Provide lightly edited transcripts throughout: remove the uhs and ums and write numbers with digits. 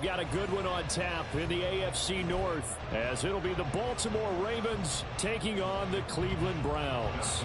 we've got a good one on tap in the AFC North, as it'll be the Baltimore Ravens taking on the Cleveland Browns.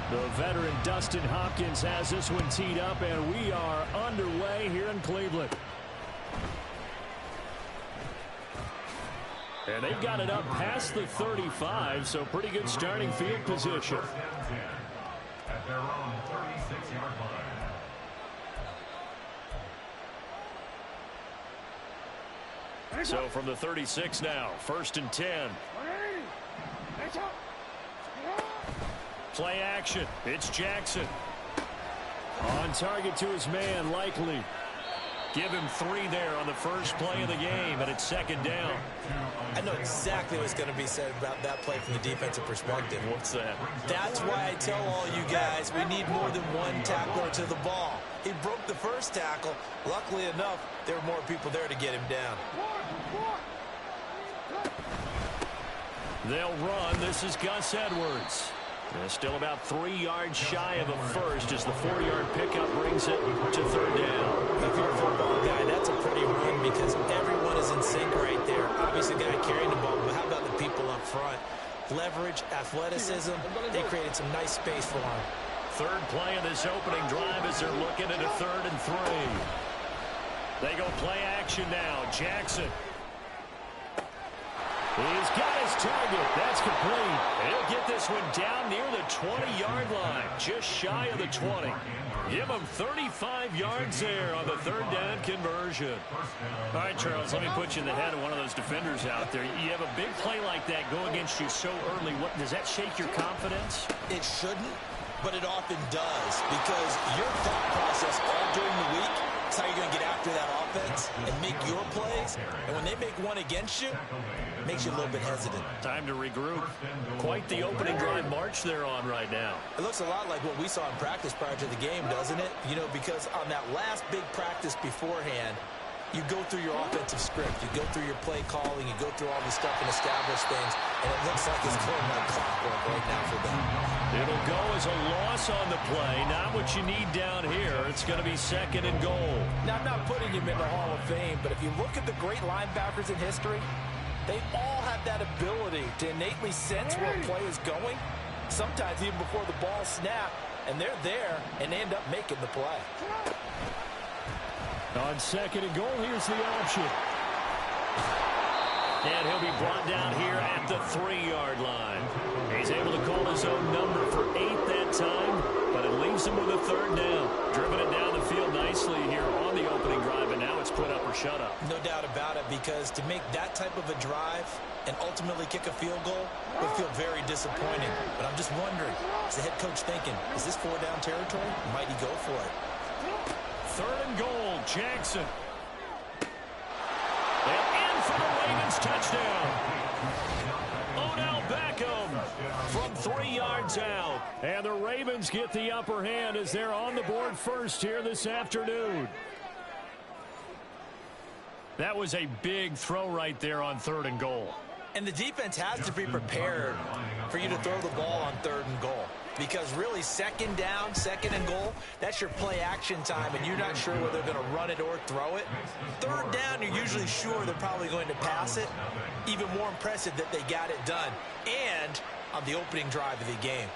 The veteran Dustin Hopkins has this one teed up, and we are underway here in Cleveland. And they've got it up past the 35, so pretty good starting field position. At their own 36-yard line. So from the 36 now, 1st and 10. Play action. It's Jackson. On target to his man, Likely. Give him 3 there on the first play of the game, and it's 2nd down. I know exactly what's going to be said about that play from the defensive perspective. What's that? That's why I tell all you guys we need more than one tackler to the ball. He broke the first tackle. Luckily enough, there were more people there to get him down. They'll run. This is Gus Edwards. Still about 3 yards shy of a first as the 4-yard pickup brings it to 3rd down. If you're a football guy, that's a pretty run because everyone is in sync right there. Obviously, the guy carrying the ball, but how about the people up front? Leverage, athleticism, they created some nice space for him. 3rd play of this opening drive as they're looking at a 3rd and 3. They go play action now. Jackson. He's got his target. That's complete. He'll get this one down near the 20-yard line, just shy of the 20. Give him 35 yards there on the 3rd down conversion. All right, Charles, let me put you in the head of one of those defenders out there. You have a big play like that go against you so early. What, does that shake your confidence? It shouldn't, but it often does because your thought process all during the week is how you're going to get after that offense and make your plays. And when they make one against you, it makes you a little bit hesitant. Time to regroup. Quite the opening drive march they're on right now. It looks a lot like what we saw in practice prior to the game, doesn't it? You know, because on that last big practice beforehand, you go through your offensive script. You go through your play calling. You go through all this stuff and establish things. And it looks like it's going like clockwork right now for them. It'll go as a loss on the play. Not what you need down here. It's going to be 2nd and goal. Now, I'm not putting him in the Hall of Fame, but if you look at the great linebackers in history, they all have that ability to innately sense where a play is going, sometimes even before the ball snaps, and they're there and they end up making the play. On 2nd and goal, here's the option. And he'll be brought down here at the 3-yard line. He's able to call his own number for 8 that time, but it leaves him with a 3rd down. Driven it down the field nicely here on the opening drive, and now it's put up or shut up. No doubt about it, because to make that type of a drive and ultimately kick a field goal would feel very disappointing. But I'm just wondering, is the head coach thinking, is this 4-down territory? Might he go for it? 3rd and goal, Jackson. And in for the Ravens touchdown. Odell Beckham from 3 yards out. And the Ravens get the upper hand as they're on the board first here this afternoon. That was a big throw right there on 3rd and goal. And the defense has to be prepared for you to throw the ball on 3rd and goal. Because really, 2nd down, 2nd and goal, that's your play action time, and you're not sure whether they're going to run it or throw it. 3rd down, you're usually sure they're probably going to pass it. Even more impressive that they got it done. And on the opening drive of the game.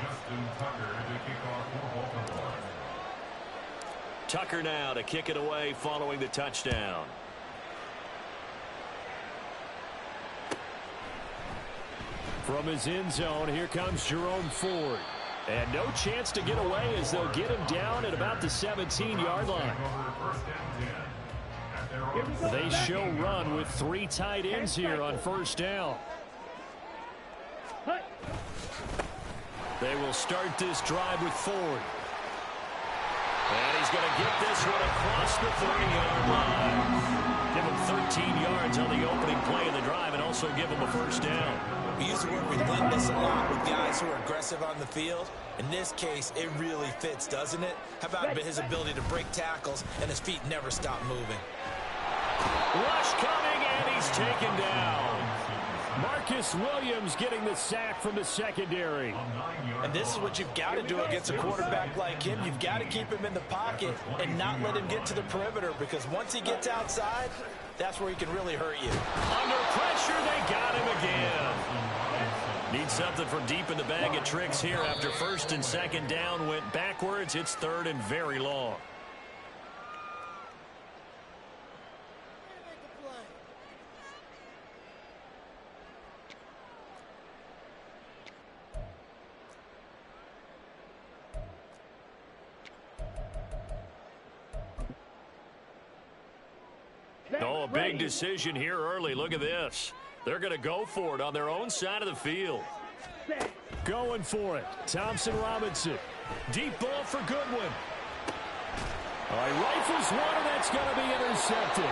Justin Tucker to kick off for Baltimore. Tucker now to kick it away following the touchdown. From his end zone, here comes Jerome Ford. And no chance to get away as they'll get him down at about the 17-yard line. They show run with 3 tight ends here on 1st down. They will start this drive with Ford. And he's going to get this one across the 30-yard line. Give him 13 yards on the opening play of the drive and also give him a 1st down. We use the word relentless a lot with guys who are aggressive on the field. In this case, it really fits, doesn't it? How about his ability to break tackles and his feet never stop moving? Rush coming, and he's taken down. Marcus Williams getting the sack from the secondary. And this is what you've got to do against a quarterback like him. You've got to keep him in the pocket and not let him get to the perimeter, because once he gets outside, that's where he can really hurt you. Under pressure, they got him again. Need something from deep in the bag of tricks here after first and second down went backwards. It's third and very long. Oh, a big decision here early. Look at this. They're going to go for it on their own side of the field. Going for it. Thompson Robinson. Deep ball for Goodwin. He rifles one, and that's going to be intercepted.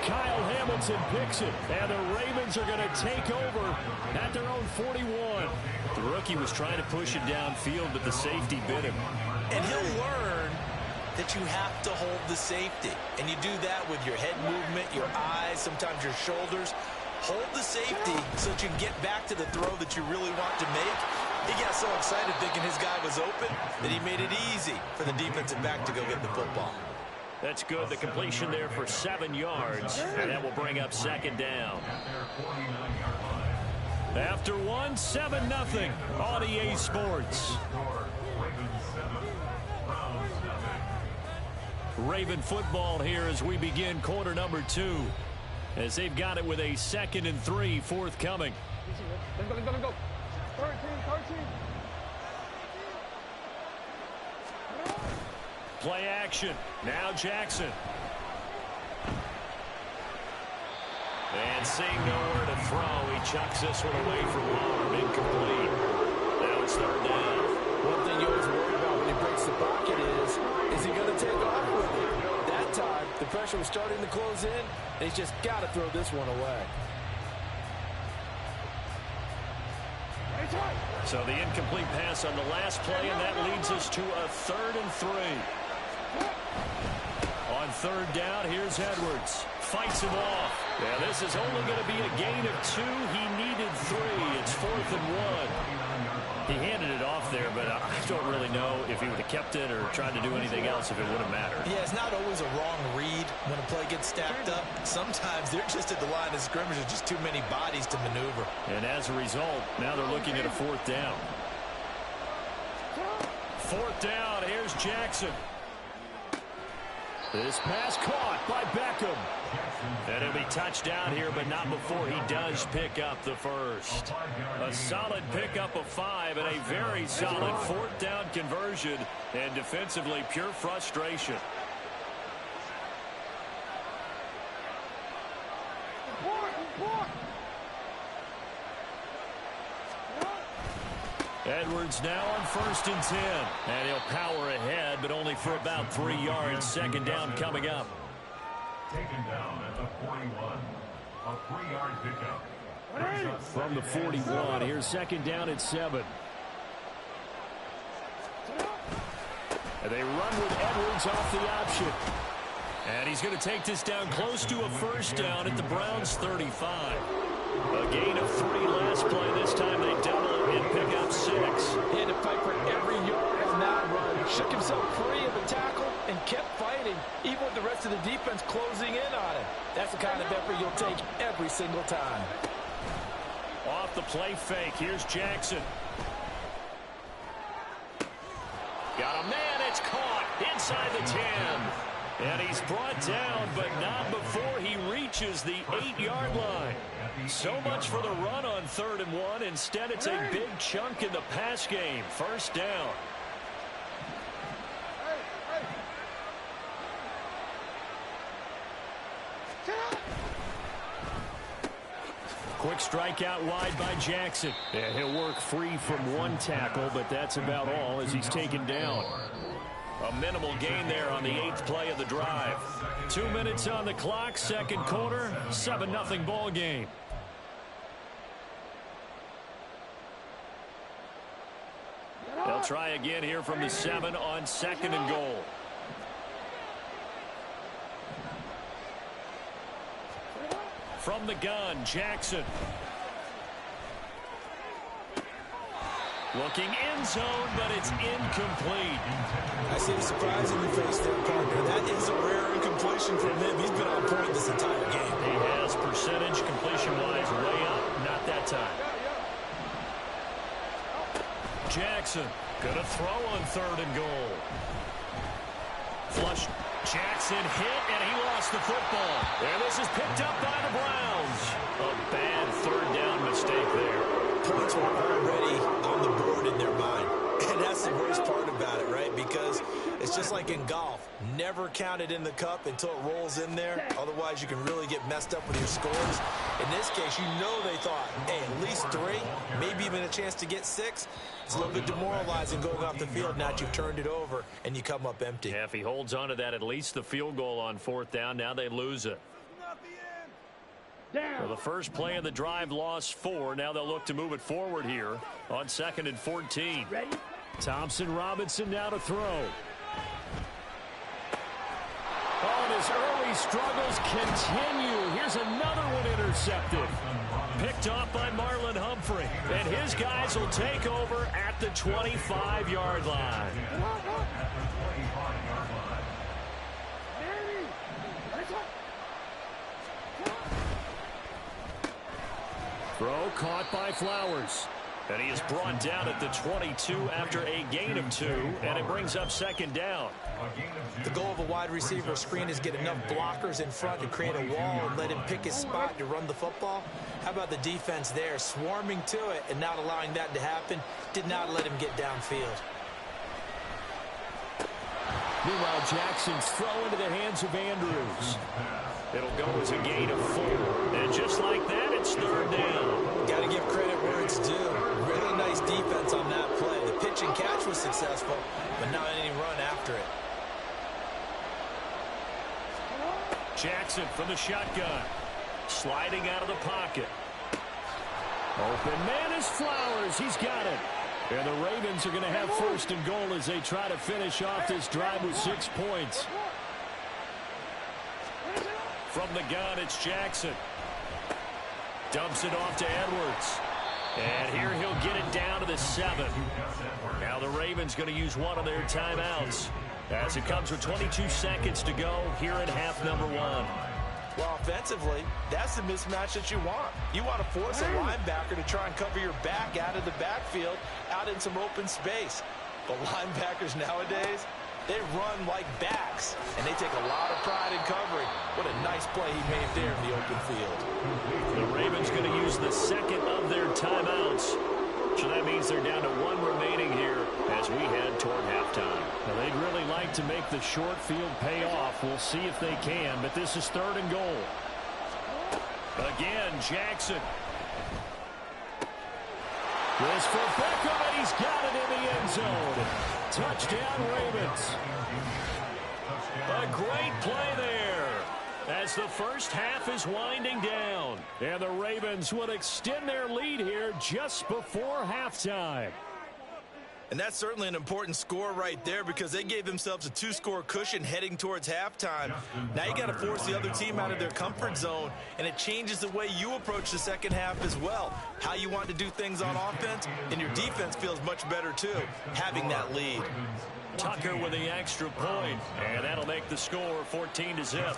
Kyle Hamilton picks it, and the Ravens are going to take over at their own 41. The rookie was trying to push it downfield, but the safety bit him. And he'll learn that you have to hold the safety. And you do that with your head movement, your eyes, sometimes your shoulders. Hold the safety so that you can get back to the throw that you really want to make. He got so excited thinking his guy was open that he made it easy for the defensive back to go get the football. That's good. The completion there for 7 yards. And that will bring up second down. After 7-0 on EA Sports. Raven football here as we begin quarter number 2. As they've got it with a 2nd and 3 forthcoming. Let's go. 13. Play action. Now Jackson. And seeing nowhere to throw, he chucks this one away from arm. Incomplete. Now it's third down. One thing you always worry about when he breaks the pocket is he going to take off with it? That time, the pressure was starting to close in, and he's just got to throw this one away. So the incomplete pass on the last play, and that leads us to a 3rd and 3. On third down, here's Edwards. Fights him off. Yeah, this is only going to be a gain of 2. He needed 3. It's 4th and 1. He handed it off there, but I don't really know if he would have kept it or tried to do anything else if it would have mattered. Yeah, it's not always a wrong read when a play gets stacked up. Sometimes they're just at the line of scrimmage. There's just too many bodies to maneuver. And as a result, now they're looking at a 4th down. 4th down, here's Jackson. This pass caught by Beckham. And it'll be touchdown here, but not before he does pick up the first. A solid pickup of 5 and a very solid 4th down conversion. And defensively, pure frustration. Edwards now on 1st and 10. And he'll power ahead, but only for about 3 yards. 2nd down coming up. Taken down at the 41. A 3-yard pickup. From the 41, here's 2nd down at 7. And they run with Edwards off the option. And he's going to take this down close to a 1st down at the Browns' 35. A gain of 3 last play. This time they double it and pick up 6. He had to fight for every yard on that run. Shook himself free of a tackle and kept fighting, even with the rest of the defense closing in on him. That's the kind of effort you'll take every single time. Off the play fake. Here's Jackson. Got a man. It's caught inside the 10. And he's brought down, but not before he reaches the 8-yard line. So much for the run on 3rd and 1. Instead, it's a big chunk in the pass game. 1st down. Quick strike out wide by Jackson. Yeah, he'll work free from 1 tackle, but that's about all as he's taken down. A minimal gain there on the 8th play of the drive. 2 minutes on the clock, 2nd quarter, 7-0 ball game. They'll try again here from the 7 on 2nd and goal. From the gun, Jackson. Looking end zone, but it's incomplete. I see the surprise in your face there, partner. That is a rare incompletion from him. He's been on point this entire game. He has percentage completion-wise way up. Not that time. Jackson gonna throw on 3rd and goal. Flush. Jackson hit, and he lost the football. And this is picked up by the Browns. A bad 3rd down mistake there. Points were already on the board in their mind. And that's the worst part about it, right? Because it's just like in golf. Never count it in the cup until it rolls in there. Otherwise, you can really get messed up with your scores. In this case, you know they thought, hey, at least 3, maybe even a chance to get 6. It's a little bit demoralizing going off the field now that you've turned it over and you come up empty. Yeah, if he holds on to that, at least the field goal on 4th down. Now they lose it. Well, the first play of the drive lost 4. Now they'll look to move it forward here on 2nd and 14. Ready? Thompson Robinson now to throw. Oh, and his early struggles continue. Here's another one intercepted. Picked off by Marlon Humphrey. And his guys will take over at the 25-yard line. Throw caught by Flowers. And he is brought down at the 22 after a gain of 2, and it brings up 2nd down. The goal of a wide receiver screen is get enough blockers in front to create a wall and let him pick his spot to run the football. How about the defense there, swarming to it and not allowing that to happen? Did not let him get downfield. Meanwhile, Jackson's throw into the hands of Andrews. It'll go as a gain of 4. And just like that, it's 3rd down. Got to give credit where it's due. Really nice defense on that play. The pitch and catch was successful, but not any run after it. Jackson from the shotgun. Sliding out of the pocket. Open man is Flowers. He's got it. And the Ravens are going to have 1st and goal as they try to finish off this drive with 6 points. From the gun, it's Jackson. Dumps it off to Edwards. And here he'll get it down to the 7. Now the Ravens going to use one of their timeouts as it comes with 22 seconds to go here in half number 1. Well, offensively, that's the mismatch that you want. You want to force a linebacker to try and cover your back out of the backfield, out in some open space. But linebackers nowadays, they run like backs, and they take a lot of pride in covering. What a nice play he made there in the open field. The Ravens going to use the 2nd of their timeouts. So that means they're down to 1 remaining here as we head toward halftime. Now, they'd really like to make the short field pay off. We'll see if they can, but this is 3rd and goal. Again, Jackson. This for Beckham, and he's got it in the end zone. Touchdown, Ravens. A great play there as the first half is winding down. And the Ravens would extend their lead here just before halftime. And that's certainly an important score right there because they gave themselves a 2-score cushion heading towards halftime. Now you got to force the other team out of their comfort zone, and it changes the way you approach the second half as well. How you want to do things on offense, and your defense feels much better too, having that lead. Tucker with the extra point, and that'll make the score 14-0.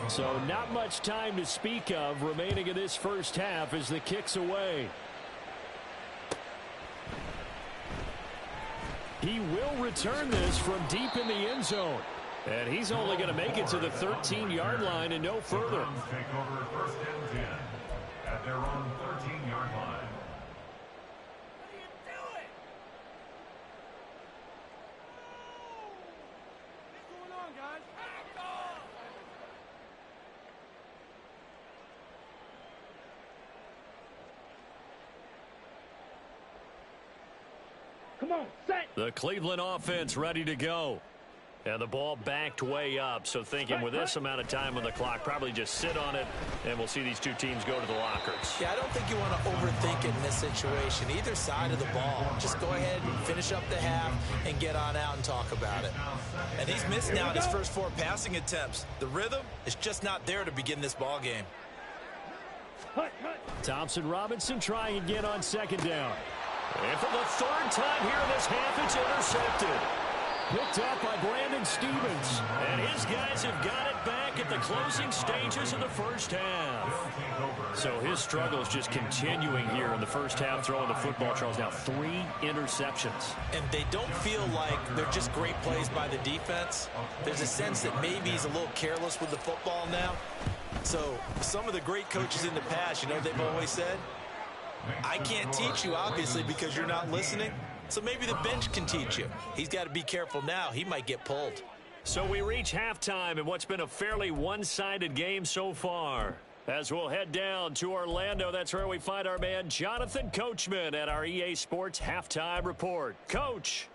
So not much time to speak of remaining in this first half as the kick's away. He will return this from deep in the end zone. And he's only going to make it to the 13-yard line and no further. Take over 1st and 10 at their own 13-yard line. Come on, set. The Cleveland offense ready to go. And the ball backed way up. So thinking with this amount of time on the clock, probably just sit on it, and we'll see these two teams go to the lockers. Yeah, I don't think you want to overthink it in this situation. Either side of the ball. Just go ahead and finish up the half and get on out and talk about it. And he's missed now in his first 4 passing attempts. The rhythm is just not there to begin this ball game. Thompson Robinson trying again on second down. And for the third time here in this half, it's intercepted. Picked up by Brandon Stevens. And his guys have got it back at the closing stages of the first half. So his struggle is just continuing here in the first half, throwing the football. Charles, now 3 interceptions. And they don't feel like they're just great plays by the defense. There's a sense that maybe he's a little careless with the football now. So some of the great coaches in the past, you know what they've always said? I can't teach you, obviously, because you're not listening. So maybe the bench can teach you. He's got to be careful now. He might get pulled. So we reach halftime in what's been a fairly one-sided game so far. As we'll head down to Orlando, that's where we find our man Jonathan Coachman at our EA Sports Halftime Report. Coach.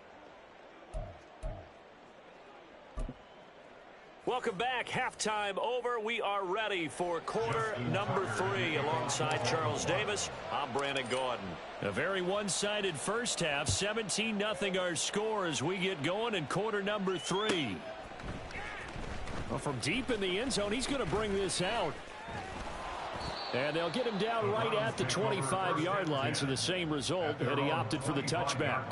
Welcome back. Halftime over. We are ready for quarter number 3. Alongside Charles Davis, I'm Brandon Gordon. A very one-sided first half. 17-0 our score as we get going in quarter number 3. Well, from deep in the end zone, he's going to bring this out. And they'll get him down right at the 25-yard line, so the same result, and he opted for the touchback.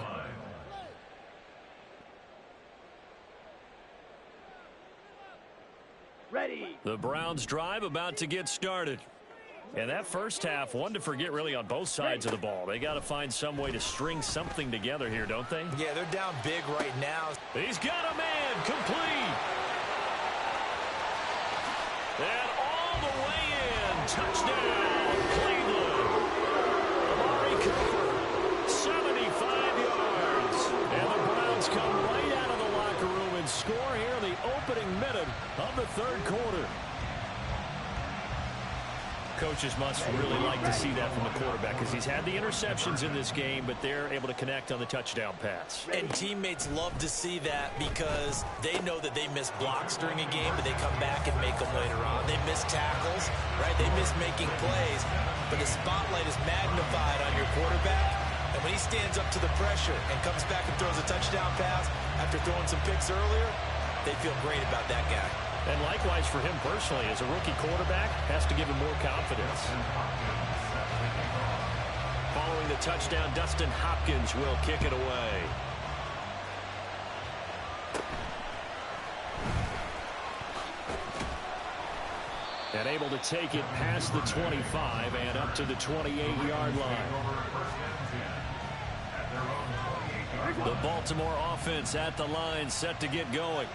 Ready. The Browns drive about to get started. And that first half, one to forget really on both sides of the ball. They got to find some way to string something together here, don't they? Yeah, they're down big right now. He's got a man complete. And all the way in. Touchdown, Cleveland. Amari Cooper, 75 yards. And the Browns come right out of the locker room and score here in the opening minute of the third quarter. Coaches must really like to see that from the quarterback because he's had the interceptions in this game, but they're able to connect on the touchdown pass. And teammates love to see that because they know that they miss blocks during a game, but they come back and make them later on. They miss tackles, right? They miss making plays, but the spotlight is magnified on your quarterback. And when he stands up to the pressure and comes back and throws a touchdown pass after throwing some picks earlier, they feel great about that guy. And likewise for him personally, as a rookie quarterback, has to give him more confidence. Following the touchdown, Dustin Hopkins will kick it away. And able to take it past the 25 and up to the 28-yard line. The Baltimore offense at the line, set to get going.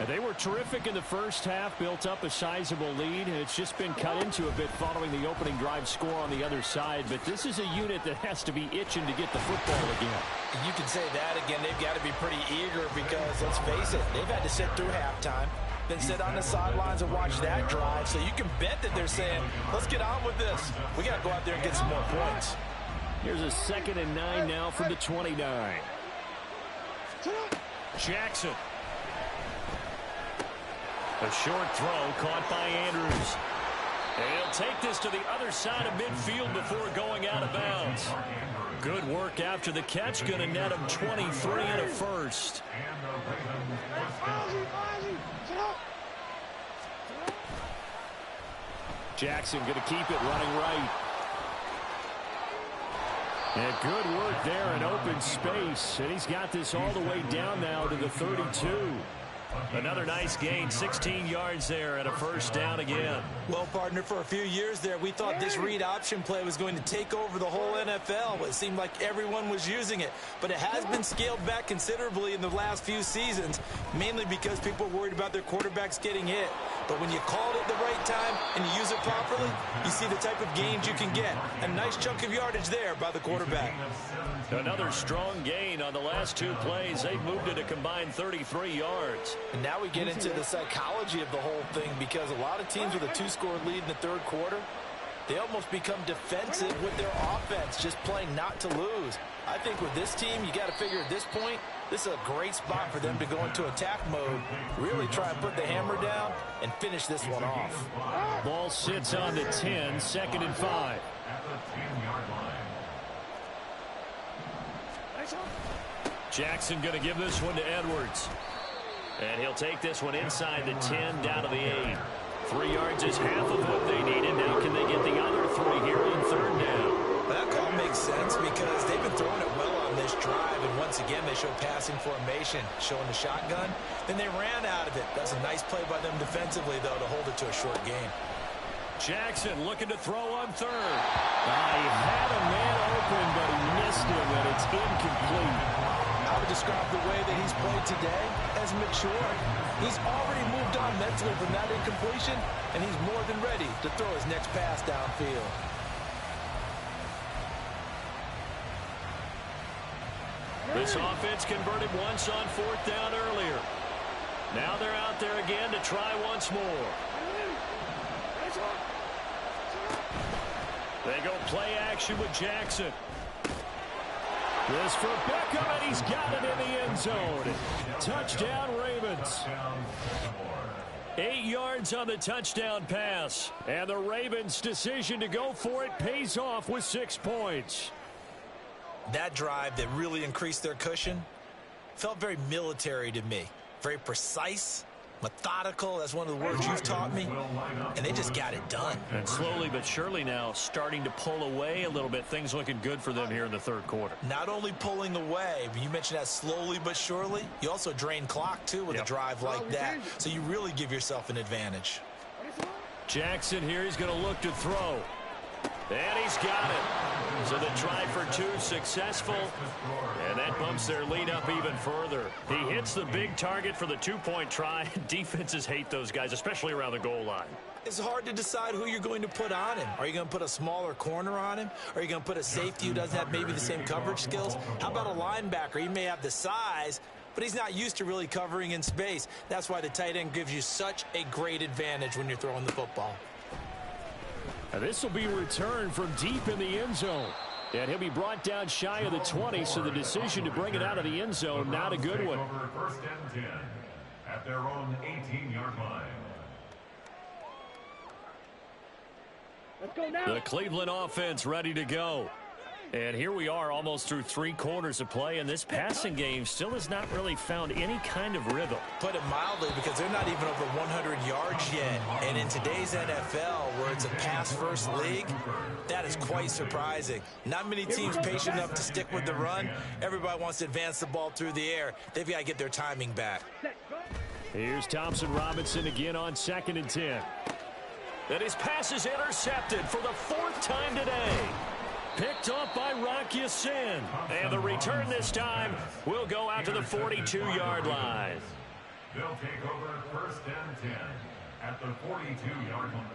And they were terrific in the first half, built up a sizable lead, and it's just been cut into a bit following the opening drive score on the other side. But this is a unit that has to be itching to get the football again. You can say that again. They've got to be pretty eager because, let's face it, they've had to sit through halftime, then sit on the sidelines and watch that drive. So you can bet that they're saying, let's get on with this. We got to go out there and get some more points. Here's a 2nd and 9 now from the 29. Jackson. A short throw caught by Andrews. And he'll take this to the other side of midfield before going out of bounds. Good work after the catch. Going to net him 23 and a first. Jackson going to keep it running right. And good work there in open space. And he's got this all the way down now to the 32. Another nice gain, 16 yards there and a first down again. Well, partner, for a few years there, we thought this read option play was going to take over the whole NFL. It seemed like everyone was using it. But it has been scaled back considerably in the last few seasons, mainly because people are worried about their quarterbacks getting hit. But when you call it at the right time and you use it properly, you see the type of gains you can get. A nice chunk of yardage there by the quarterback. Another strong gain on the last 2 plays. They've moved it a combined 33 yards. And now we get into the psychology of the whole thing because a lot of teams with a 2-score lead in the third quarter, they almost become defensive with their offense, just playing not to lose. I think with this team, you got to figure at this point, this is a great spot for them to go into attack mode, really try and put the hammer down and finish this one off. Ball sits on the 10, 2nd and 5. Jackson going to give this one to Edwards. And he'll take this one inside the 10, down to the 8. 3 yards is half of what they needed. Now can they get the other 3 here on third down? That call makes sense because they've been throwing it well on this drive, and once again they show passing formation, showing the shotgun. Then they ran out of it. That's a nice play by them defensively, though, to hold it to a short game. Jackson looking to throw on third. He had a man open, but he missed him, and it's incomplete. I would describe the way that he's played today as mature. He's already moved on mentally from that incompletion, and he's more than ready to throw his next pass downfield. This offense converted once on 4th down earlier. Now they're out there again to try once more. They go play action with Jackson. This for Beckham, and he's got it in the end zone. Touchdown, Ravens. 8 yards on the touchdown pass. And the Ravens' decision to go for it pays off with 6 points. That drive that really increased their cushion felt very military to me. Very precise, methodical. That's one of the words you've taught me. And they just got it done. And slowly but surely now starting to pull away a little bit. Things looking good for them here in the third quarter. Not only pulling away, but you mentioned that slowly but surely. You also drain clock, too, with a drive like that. So you really give yourself an advantage. Jackson here, he's going to look to throw. And he's got it. So the try for 2 successful. And that bumps their lead up even further. He hits the big target for the 2-point try. Defenses hate those guys, especially around the goal line. It's hard to decide who you're going to put on him. Are you going to put a smaller corner on him? Are you going to put a safety who doesn't have maybe the same coverage skills? How about a linebacker? He may have the size, but he's not used to really covering in space. That's why the tight end gives you such a great advantage when you're throwing the football. And this will be returned from deep in the end zone. And he'll be brought down shy of the 20, so the decision to bring it out of the end zone, not a good one. First and 10 at their own 18-yard line. Let's go now. The Cleveland offense ready to go. And here we are almost through 3 quarters of play, and this passing game still has not really found any kind of rhythm. Put it mildly, because they're not even over 100 yards yet. And in today's NFL, where it's a pass-first league, that is quite surprising. Not many teams patient enough to stick with the run. Everybody wants to advance the ball through the air. They've got to get their timing back. Here's Thompson Robinson again on 2nd and 10. And his pass is intercepted for the 4th time today. Picked up by Rocky Sin. And the return this time will go out to the 42-yard line. They'll take over first and 10 at the 42-yard line.